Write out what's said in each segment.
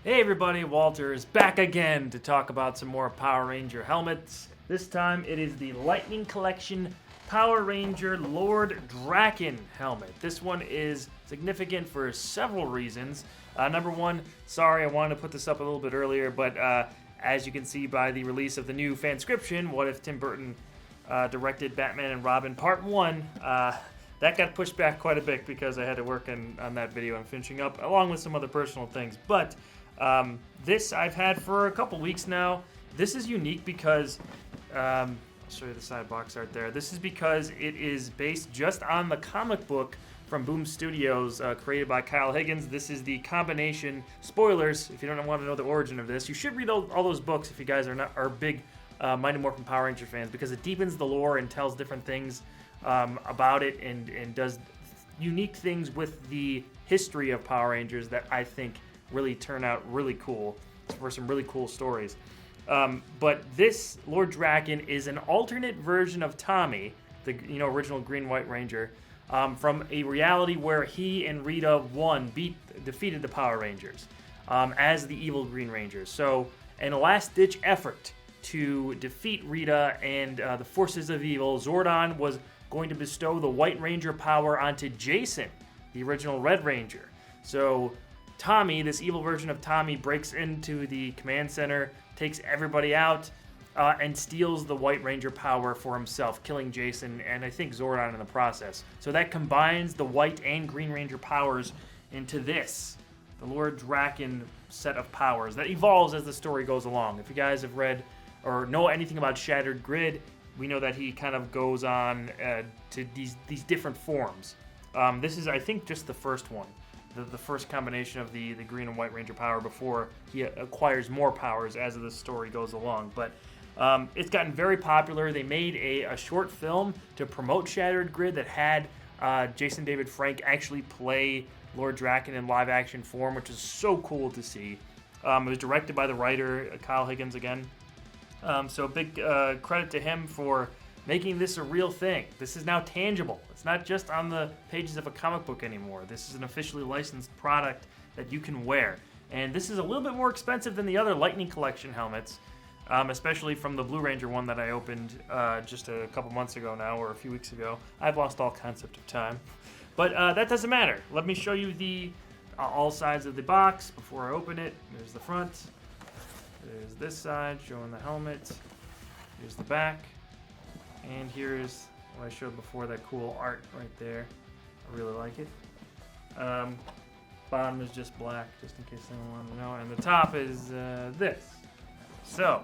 Hey everybody, Walter is back again to talk about some more Power Ranger helmets. This time it is the Lightning Collection Power Ranger Lord Drakkon helmet. This one is significant for several reasons. Number one, sorry I wanted to put this up a little bit earlier, but as you can see by the release of the new fanscription, What If Tim Burton directed Batman and Robin Part 1, that got pushed back quite a bit because I had to work on that video I'm finishing up, along with some other personal things. But this I've had for a couple weeks now. This is unique because, I'll show you the side box art there. This is because it is based just on the comic book from Boom Studios, created by Kyle Higgins. This is the combination, spoilers, if you don't want to know the origin of this, you should read all those books if you guys are big Mighty Morphin Power Ranger fans, because it deepens the lore and tells different things about it and does unique things with the history of Power Rangers that I think really turn out really cool for some really cool stories. But this Lord Drakkon is an alternate version of Tommy, the original Green-White Ranger, from a reality where he and Rita defeated the Power Rangers as the evil Green Rangers. So, in a last-ditch effort to defeat Rita and the forces of evil, Zordon was going to bestow the White Ranger power onto Jason, the original Red Ranger. So Tommy, this evil version of Tommy, breaks into the command center, takes everybody out, and steals the White Ranger power for himself, killing Jason and I think Zordon in the process. So that combines the White and Green Ranger powers into this, the Lord Drakkon set of powers that evolves as the story goes along. If you guys have read or know anything about Shattered Grid, we know that he kind of goes on to these different forms. This is, I think, just the first one. The first combination of the Green and White Ranger power before he acquires more powers as the story goes along. But it's gotten very popular. They made a short film to promote Shattered Grid that had Jason David Frank actually play Lord Drakkon in live action form, which is so cool to see. It was directed by the writer, Kyle Higgins again. So big credit to him for making this a real thing. This is now tangible. It's not just on the pages of a comic book anymore. This is an officially licensed product that you can wear. And this is a little bit more expensive than the other Lightning Collection helmets, especially from the Blue Ranger one that I opened just a couple months ago now, or a few weeks ago. I've lost all concept of time. But that doesn't matter. Let me show you the all sides of the box before I open it. There's the front. There's this side showing the helmet. Here's the back. And here's what I showed before, that cool art right there. I really like it. Bottom is just black, just in case anyone wanted to know. And the top is this. So,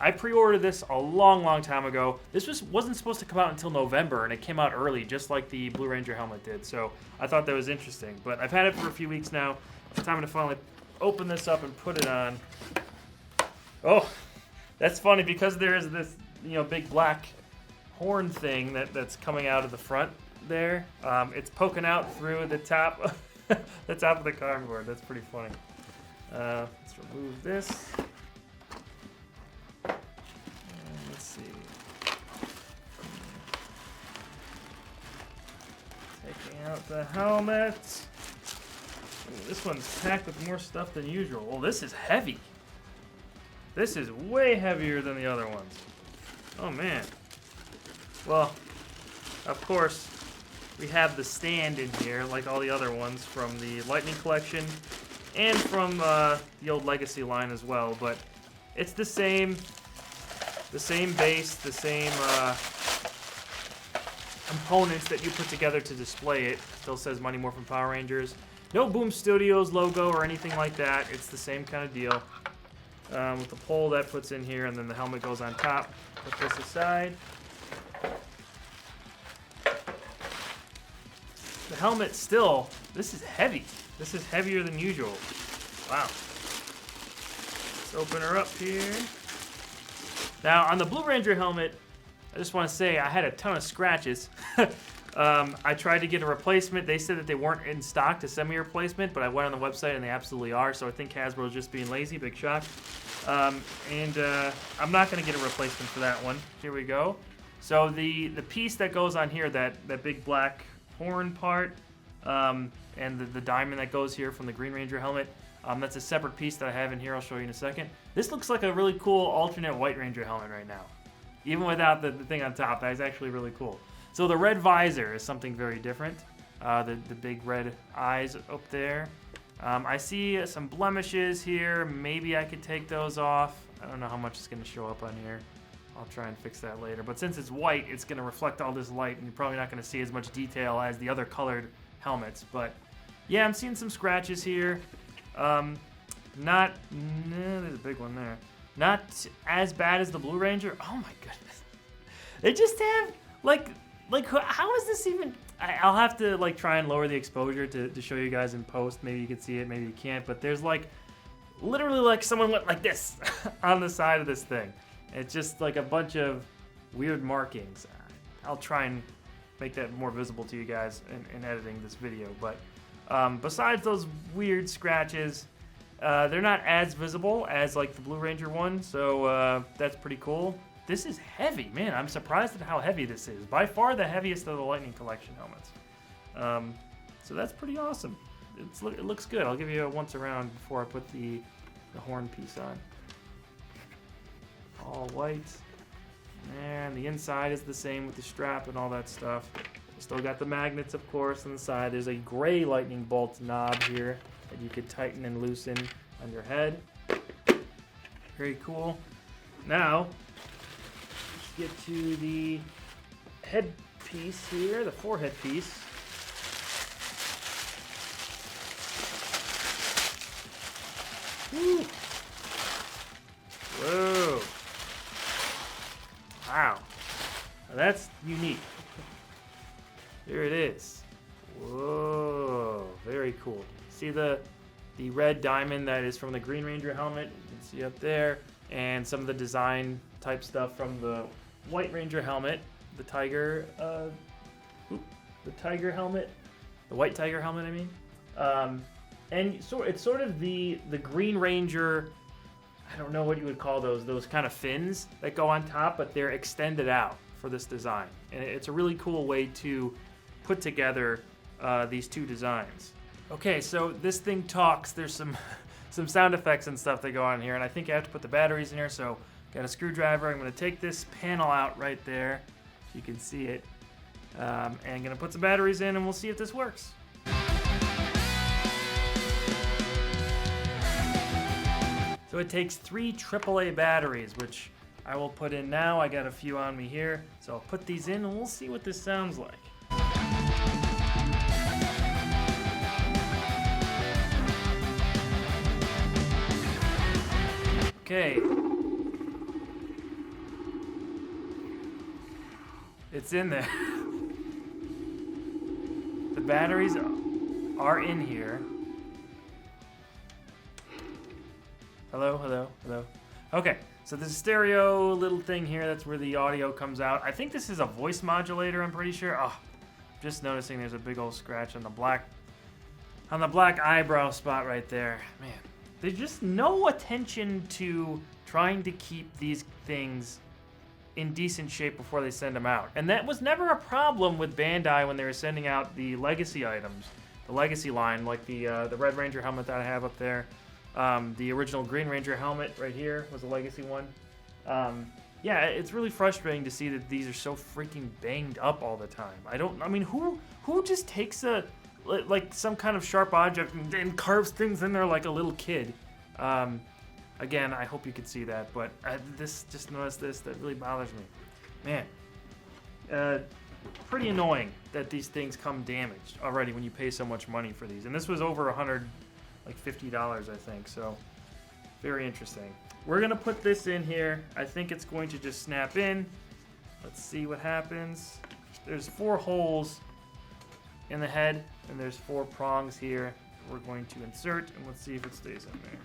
I pre-ordered this a long time ago. This wasn't supposed to come out until November, and it came out early, just like the Blue Ranger helmet did. So, I thought that was interesting. But I've had it for a few weeks now. It's time to finally open this up and put it on. Oh, that's funny because there is this, big black horn thing that's coming out of the front there. It's poking out through the top, the top of the cardboard. That's pretty funny. Let's remove this. And let's see. Taking out the helmet. Ooh, this one's packed with more stuff than usual. Oh, this is heavy. This is way heavier than the other ones. Oh, man. Well, of course, we have the stand in here, like all the other ones from the Lightning Collection and from the old Legacy line as well. But it's the same base, the same components that you put together to display it. Still says Mighty Morphin Power Rangers. No Boom Studios logo or anything like that. It's the same kind of deal. With the pole that puts in here, and then the helmet goes on top. Put this aside. The helmet still, this is heavy. This is heavier than usual. Wow. Let's open her up here. Now, on the Blue Ranger helmet, I just want to say I had a ton of scratches. I tried to get a replacement. They said that they weren't in stock to send me a replacement, but I went on the website and they absolutely are, so I think Hasbro's just being lazy. Big shock. I'm not going to get a replacement for that one. Here we go. So the piece that goes on here, that big black horn part, and the diamond that goes here from the Green Ranger helmet, That's a separate piece that I have in here. I'll show you in a second. This looks like a really cool alternate White Ranger helmet right now. Even without the thing on top, that is actually really cool. So the red visor is something very different. The big red eyes up there. I see some blemishes here. Maybe I could take those off. I don't know how much is going to show up on here. I'll try and fix that later. But since it's white, it's going to reflect all this light, and you're probably not going to see as much detail as the other colored helmets. But yeah, I'm seeing some scratches here. There's a big one there. Not as bad as the Blue Ranger. Oh my goodness. They just have, like how is this even... I'll have to like try and lower the exposure to show you guys in post. Maybe you can see it, maybe you can't. But there's like, literally like someone went like this on the side of this thing. It's just like a bunch of weird markings. I'll try and make that more visible to you guys in editing this video. But besides those weird scratches, they're not as visible as like the Blue Ranger one. So that's pretty cool. This is heavy, man. I'm surprised at how heavy this is. By far the heaviest of the Lightning Collection helmets. So that's pretty awesome. It looks good. I'll give you a once around before I put the horn piece on. All white. And the inside is the same with the strap and all that stuff. Still got the magnets, of course, on the side. There's a gray lightning bolt knob here that you could tighten and loosen on your head. Very cool. Now, get to the head piece here, the forehead piece. Woo. Whoa. Wow. Now that's unique. Here it is. Whoa. Very cool. See the red diamond that is from the Green Ranger helmet? You can see up there. And some of the design type stuff from the White Ranger helmet, the tiger helmet, the White Tiger helmet, I mean. And so it's sort of the Green Ranger, I don't know what you would call those kind of fins that go on top, but they're extended out for this design. And it's a really cool way to put together these two designs. Okay, so this thing talks. There's some sound effects and stuff that go on here, and I think I have to put the batteries in here, so got a screwdriver. I'm going to take this panel out right there so you can see it, and I'm going to put some batteries in, and we'll see if this works. So it takes 3 AAA batteries, which I will put in now. I got a few on me here, so I'll put these in, and we'll see what this sounds like. Okay. It's in there. The batteries are in here. Hello, hello, hello. Okay, so there's a stereo little thing here. That's where the audio comes out. I think this is a voice modulator, I'm pretty sure. Oh, just noticing there's a big old scratch on the black eyebrow spot right there. Man, there's just no attention to trying to keep these things in decent shape before they send them out. And that was never a problem with Bandai when they were sending out the legacy items, the legacy line, like the Red Ranger helmet that I have up there. The original Green Ranger helmet right here was a legacy one. Yeah, it's really frustrating to see that these are so freaking banged up all the time. I mean, who just takes like some kind of sharp object and carves things in there like a little kid? Again, I hope you could see that, but just noticed this. That really bothers me. Man, pretty annoying that these things come damaged already when you pay so much money for these. And this was over $150, I think, so very interesting. We're going to put this in here. I think it's going to just snap in. Let's see what happens. There's 4 holes in the head, and there's 4 prongs here. We're going to insert, and let's see if it stays in there.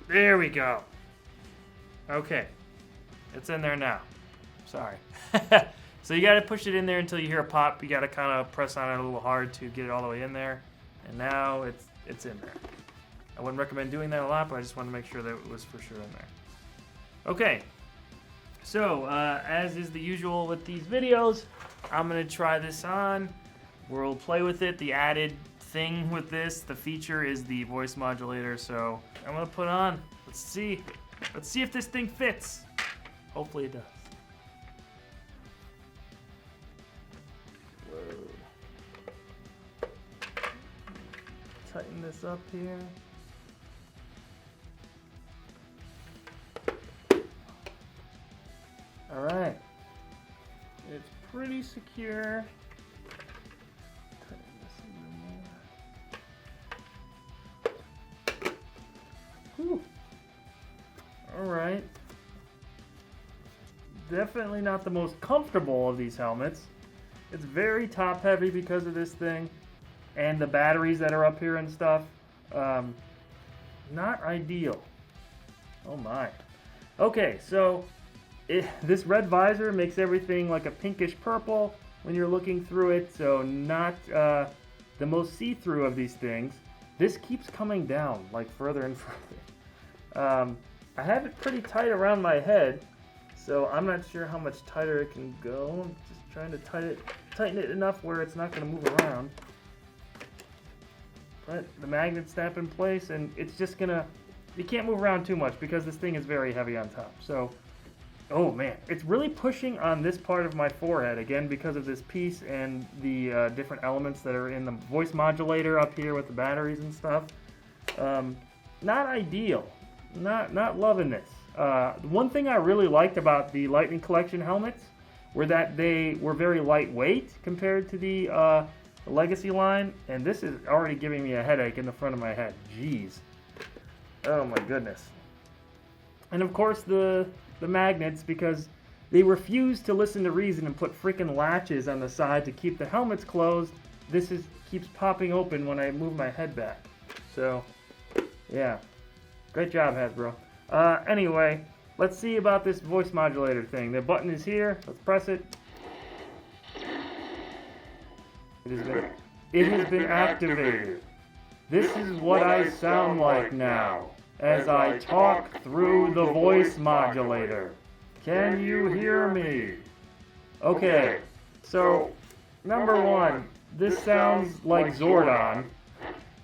There we go. Okay. It's in there now. Sorry. So you got to push it in there until you hear a pop. You got to kind of press on it a little hard to get it all the way in there. And now it's in there. I wouldn't recommend doing that a lot, but I just wanted to make sure that it was for sure in there. Okay. So, as is the usual with these videos, I'm going to try this on. We'll play with it. The added thing with this. The feature is the voice modulator, so I'm gonna put on. Let's see. Let's see if this thing fits. Hopefully it does. Whoa. Tighten this up here. All right. It's pretty secure. Tighten this a little more. Whew. All right. Definitely not the most comfortable of these helmets. It's very top heavy because of this thing and the batteries that are up here and stuff. Not ideal. Oh my. Okay, so this red visor makes everything like a pinkish purple when you're looking through it, so not the most see-through of these things. This keeps coming down like further and further. I have it pretty tight around my head, so I'm not sure how much tighter it can go. I'm just trying to tighten it enough where it's not going to move around. But the magnets snap in place, and it's just gonna, you can't move around too much because this thing is very heavy on top. So, oh man, it's really pushing on this part of my forehead, again, because of this piece and the different elements that are in the voice modulator up here with the batteries and stuff. Not ideal. Not loving this. One thing I really liked about the Lightning Collection helmets were that they were very lightweight compared to the Legacy line, and this is already giving me a headache in the front of my head. Jeez. Oh my goodness. And of course the magnets, because they refuse to listen to reason and put freaking latches on the side to keep the helmets closed. This keeps popping open when I move my head back. So, yeah. Great job, Hasbro. Anyway, let's see about this voice modulator thing. The button is here. Let's press it. It has been activated. This is what I sound like now as I talk through the voice modulator. Can you hear me? Okay, so number one, this sounds like Zordon.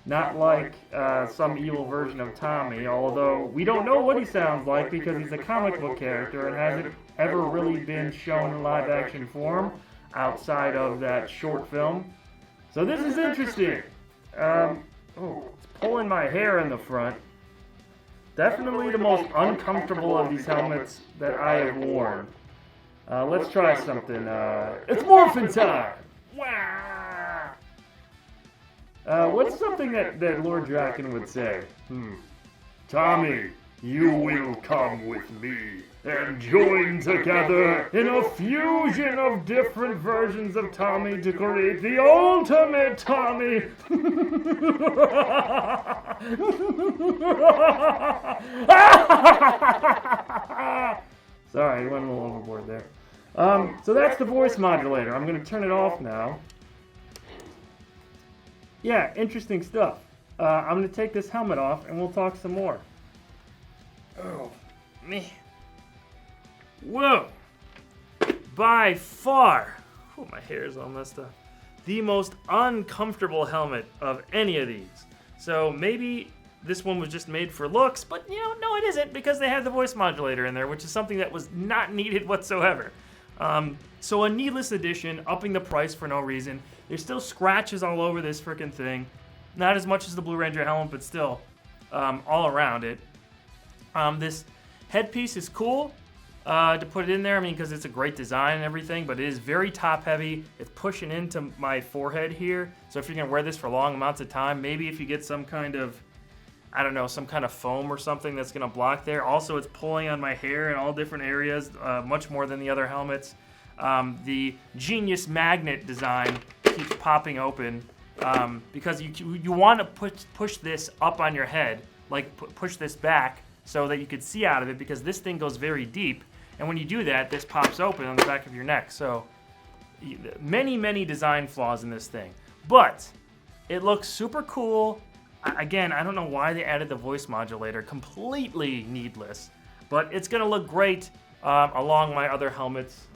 Not like some evil version of Tommy, although we don't know what he sounds like because he's a comic book character and hasn't ever really been shown in live action form outside of that short film. So this is interesting. It's pulling my hair in the front. Definitely the most uncomfortable of these helmets that I have worn. Let's try something. It's Morphin time! Wow! What's something that Lord Drakkon would say? Tommy, you will come with me and join together in a fusion of different versions of Tommy to create the ultimate Tommy. Sorry, I went a little overboard there. So that's the voice modulator. I'm going to turn it off now. Yeah, interesting stuff. I'm going to take this helmet off and we'll talk some more. Oh, man. Whoa. By far, my hair is all messed up, the most uncomfortable helmet of any of these. So maybe this one was just made for looks, but no it isn't, because they have the voice modulator in there, which is something that was not needed whatsoever. So a needless addition, upping the price for no reason. There's still scratches all over this freaking thing. Not as much as the Blue Ranger helmet, but still all around it. This headpiece is cool to put it in there, I mean, because it's a great design and everything, but it is very top heavy. It's pushing into my forehead here. So if you're going to wear this for long amounts of time, maybe if you get some kind of, I don't know, some kind of foam or something that's going to block there. Also, it's pulling on my hair in all different areas, much more than the other helmets. The genius magnet design keeps popping open because you want to push this up on your head, like push this back so that you could see out of it, because this thing goes very deep, and when you do that, this pops open on the back of your neck. So many design flaws in this thing, but it looks super cool. Again, I don't know why they added the voice modulator, completely needless, but it's gonna look great along with my other helmets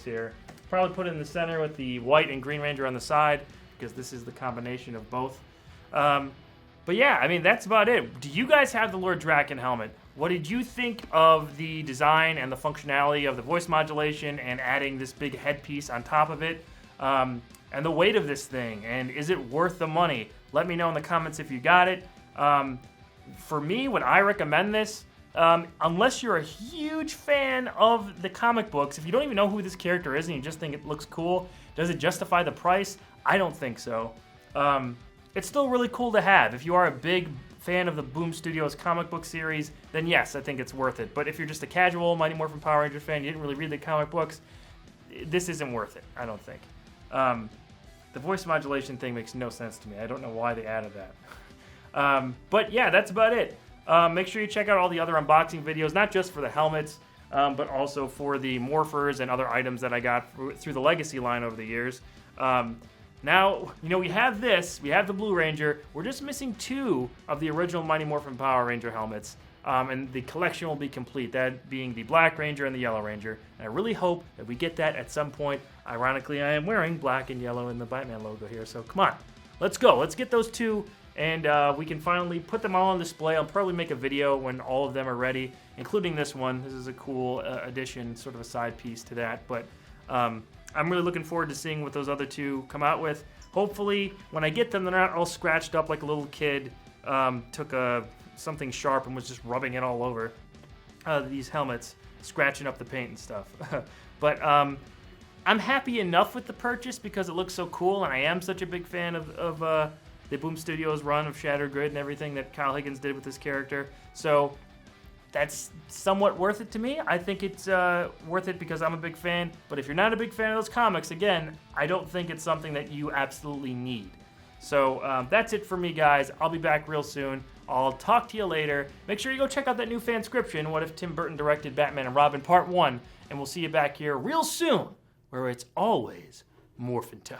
here. Probably put it in the center with the white and green Ranger on the side. because this is the combination of both. But yeah, I mean, that's about it. Do you guys have the Lord Drakkon helmet? What did you think of the design and the functionality of the voice modulation and adding this big headpiece on top of it? And the weight of this thing, and is it worth the money? Let me know in the comments if you got it. For me, would I recommend this? Unless you're a huge fan of the comic books, if you don't even know who this character is and you just think it looks cool, does it justify the price? I don't think so. It's still really cool to have. If you are a big fan of the Boom Studios comic book series, then yes, I think it's worth it. But if you're just a casual Mighty Morphin Power Ranger fan, you didn't really read the comic books, this isn't worth it, I don't think. The voice modulation thing makes no sense to me. I don't know why they added that. But yeah, that's about it. Make sure you check out all the other unboxing videos, not just for the helmets, but also for the morphers and other items that I got through the Legacy line over the years. Now, we have this, we have the Blue Ranger, we're just missing 2 of the original Mighty Morphin Power Ranger helmets, and the collection will be complete, that being the Black Ranger and the Yellow Ranger, and I really hope that we get that at some point. Ironically, I am wearing black and yellow in the Batman logo here, so come on, let's go, let's get those 2, and we can finally put them all on display. I'll probably make a video when all of them are ready, including this one. This is a cool addition, sort of a side piece to that, but I'm really looking forward to seeing what those other 2 come out with. Hopefully, when I get them, they're not all scratched up like a little kid took something sharp and was just rubbing it all over these helmets, scratching up the paint and stuff. But I'm happy enough with the purchase because it looks so cool, and I am such a big fan of the Boom Studios run of Shattered Grid and everything that Kyle Higgins did with this character. So that's somewhat worth it to me. I think it's worth it because I'm a big fan. But if you're not a big fan of those comics, again, I don't think it's something that you absolutely need. So that's it for me, guys. I'll be back real soon. I'll talk to you later. Make sure you go check out that new fanscription, What If Tim Burton Directed Batman and Robin Part 1. And we'll see you back here real soon, where it's always Morphin time.